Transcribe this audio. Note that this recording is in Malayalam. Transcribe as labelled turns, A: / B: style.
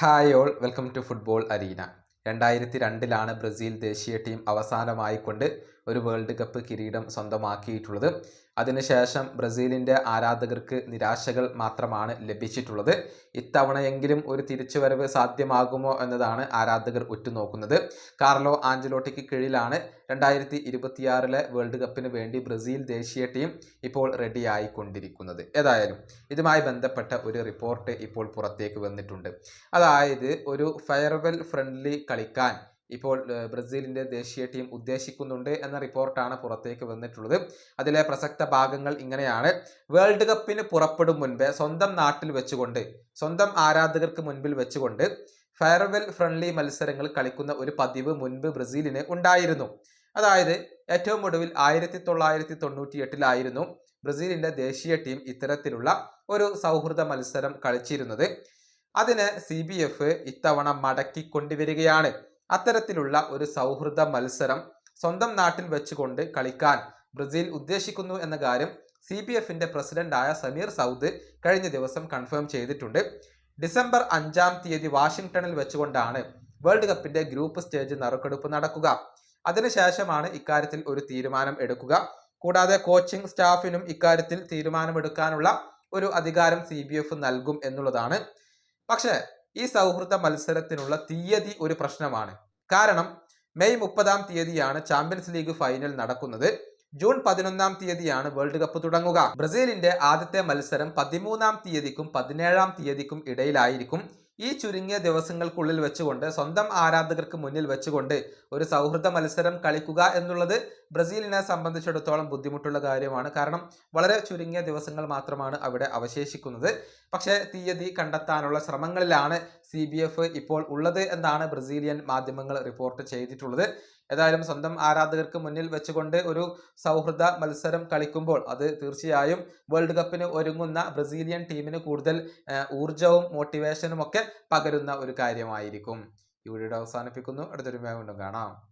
A: Hi all welcome to football arena. 2002 Brazil ദേശീയ ടീം അവസാനമായിക്കൊണ്ട് ഒരു വേൾഡ് കപ്പ് കിരീടം സ്വന്തമാക്കിയിട്ടുള്ളത്. അതിനുശേഷം ബ്രസീലിൻ്റെ ആരാധകർക്ക് നിരാശകൾ മാത്രമാണ് ലഭിച്ചിട്ടുള്ളത്. ഇത്തവണയെങ്കിലും ഒരു തിരിച്ചുവരവ് സാധ്യമാകുമോ എന്നതാണ് ആരാധകർ ഉറ്റുനോക്കുന്നത്. കാർലോ ആഞ്ചലോട്ടിക്ക് കീഴിലാണ് 2026 വേൾഡ് കപ്പിന് വേണ്ടി ബ്രസീൽ ദേശീയ ടീം ഇപ്പോൾ റെഡിയായിക്കൊണ്ടിരിക്കുന്നത്. ഏതായാലും ഇതുമായി ബന്ധപ്പെട്ട ഒരു റിപ്പോർട്ട് ഇപ്പോൾ പുറത്തേക്ക് വന്നിട്ടുണ്ട്. അതായത് ഒരു ഫെയർവെൽ ഫ്രണ്ട്ലി കളിക്കാൻ ഇപ്പോൾ ബ്രസീലിൻ്റെ ദേശീയ ടീം ഉദ്ദേശിക്കുന്നുണ്ട് എന്ന റിപ്പോർട്ടാണ് പുറത്തേക്ക് വന്നിട്ടുള്ളത്. അതിലെ പ്രസക്ത ഭാഗങ്ങൾ ഇങ്ങനെയാണ്. വേൾഡ് കപ്പിന് പുറപ്പെടും മുൻപേ സ്വന്തം നാട്ടിൽ വെച്ചുകൊണ്ട്, സ്വന്തം ആരാധകർക്ക് മുൻപിൽ വെച്ചുകൊണ്ട് ഫെയർവെൽ ഫ്രണ്ട്ലി മത്സരങ്ങൾ കളിക്കുന്ന ഒരു പതിവ് മുൻപ് ബ്രസീലിന് ഉണ്ടായിരുന്നു. അതായത് ഏറ്റവും ഒടുവിൽ 1998 ബ്രസീലിൻ്റെ ദേശീയ ടീം ഇത്തരത്തിലുള്ള ഒരു സൗഹൃദ മത്സരം കളിച്ചിരുന്നത്. അതിന് CBF ഇത്തവണ മടക്കിക്കൊണ്ടുവരികയാണ്. അത്തരത്തിലുള്ള ഒരു സൗഹൃദ മത്സരം സ്വന്തം നാട്ടിൽ വെച്ചുകൊണ്ട് കളിക്കാൻ ബ്രസീൽ ഉദ്ദേശിക്കുന്നു എന്ന കാര്യം CBFിന്റെ പ്രസിഡന്റായ സമീർ സൗദ് കഴിഞ്ഞ ദിവസം കൺഫേം ചെയ്തിട്ടുണ്ട്. ഡിസംബർ 5 വാഷിംഗ്ടണിൽ വെച്ചുകൊണ്ടാണ് വേൾഡ് കപ്പിന്റെ ഗ്രൂപ്പ് സ്റ്റേജ് നറുക്കെടുപ്പ് നടക്കുക. അതിനുശേഷമാണ് ഇക്കാര്യത്തിൽ ഒരു തീരുമാനം എടുക്കുക. കൂടാതെ കോച്ചിങ് സ്റ്റാഫിനും ഇക്കാര്യത്തിൽ തീരുമാനമെടുക്കാനുള്ള ഒരു അധികാരം CBF നൽകും എന്നുള്ളതാണ്. പക്ഷേ ഈ സൗഹൃദ മത്സരത്തിനുള്ള തീയതി ഒരു പ്രശ്നമാണ്. കാരണം മെയ് 30 ചാമ്പ്യൻസ് ലീഗ് ഫൈനൽ നടക്കുന്നത്. ജൂൺ 11 വേൾഡ് കപ്പ് തുടങ്ങുക. ബ്രസീലിന്റെ ആദ്യത്തെ മത്സരം 13 17 ഇടയിലായിരിക്കും. ഈ ചുരുങ്ങിയ ദിവസങ്ങൾക്കുള്ളിൽ വെച്ചുകൊണ്ട് സ്വന്തം ആരാധകർക്ക് മുന്നിൽ വെച്ചുകൊണ്ട് ഒരു സൗഹൃദ മത്സരം കളിക്കുക എന്നുള്ളത് ബ്രസീലിനെ സംബന്ധിച്ചിടത്തോളം ബുദ്ധിമുട്ടുള്ള കാര്യമാണ്. കാരണം വളരെ ചുരുങ്ങിയ ദിവസങ്ങൾ മാത്രമാണ് അവിടെ അവശേഷിക്കുന്നത്. പക്ഷേ തീയതി കണ്ടെത്താനുള്ള ശ്രമങ്ങളിലാണ് CBF ഇപ്പോൾ ഉള്ളത് എന്നാണ് ബ്രസീലിയൻ മാധ്യമങ്ങൾ റിപ്പോർട്ട് ചെയ്തിട്ടുള്ളത്. ഏതായാലും സ്വന്തം ആരാധകർക്ക് മുന്നിൽ വെച്ചുകൊണ്ട് ഒരു സൗഹൃദ മത്സരം കളിക്കുമ്പോൾ അത് തീർച്ചയായും വേൾഡ് കപ്പിന് ഒരുങ്ങുന്ന ബ്രസീലിയൻ ടീമിന് കൂടുതൽ ഊർജവും മോട്ടിവേഷനും ഒക്കെ പകരുന്ന ഒരു കാര്യമായിരിക്കും. ഈ വീഡിയോ അവസാനിപ്പിക്കുന്നു. അടുത്തൊരു വീണ്ടും കാണാം.